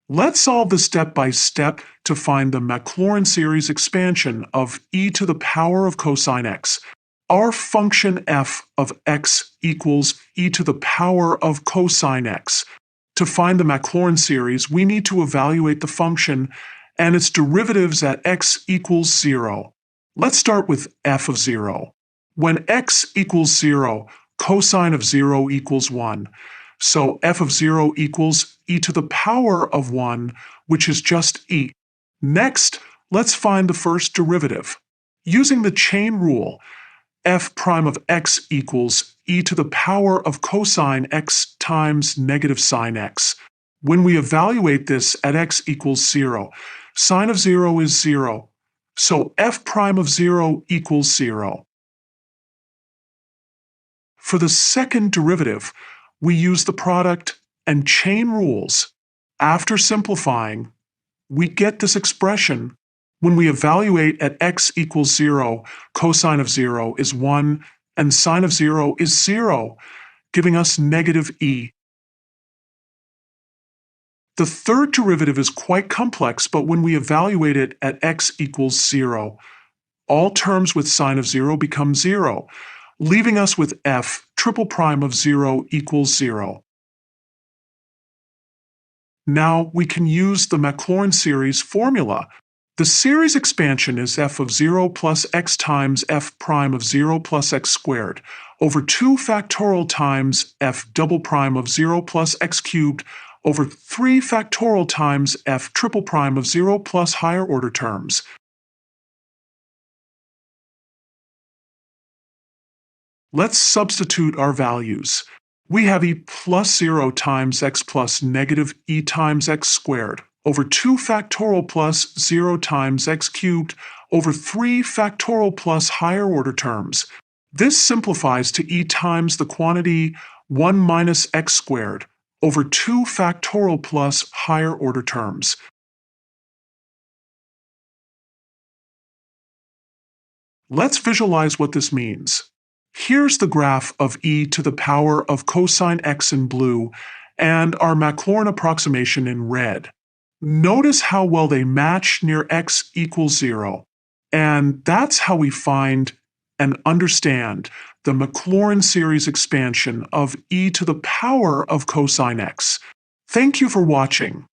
Let's solve the step by step to find the Maclaurin series expansion of e to the power of cosine x. Our function f of x equals e to the power of cosine x. To find the Maclaurin series, we need to evaluate the function and its derivatives at x equals 0. Let's start with f of 0. When x equals 0, cosine of 0 equals 1. So f of 0 equals e to the power of 1, which is just e. Next, let's find the first derivative. Using the chain rule, f prime of x equals e to the power of cosine x times negative sine x. When we evaluate this at x equals 0, sine of 0 is 0, so f prime of 0 equals 0. For the second derivative, we use the product and chain rules. After simplifying, we get this expression. When we evaluate at x equals 0, cosine of 0 is 1 and sine of 0 is 0, giving us negative e. The third derivative is quite complex, but when we evaluate it at x equals 0, all terms with sine of 0 become 0, leaving us with f triple prime of 0 equals 0. Now we can use the Maclaurin series formula. The series expansion is f of 0 plus x times f prime of 0 plus x squared over 2 factorial times f double prime of 0 plus x cubed over 3 factorial times f triple prime of 0 plus higher order terms. Let's substitute our values. We have e plus 0 times x plus negative e times x squared over 2 factorial plus 0 times x cubed over 3 factorial plus higher order terms. This simplifies to e times the quantity 1 minus x squared over 2 factorial plus higher order terms. Let's visualize what this means. Here's the graph of e to the power of cosine x in blue and our Maclaurin approximation in red. Notice how well they match near x equals 0. And that's how we find and understand the Maclaurin series expansion of e to the power of cosine x. Thank you for watching.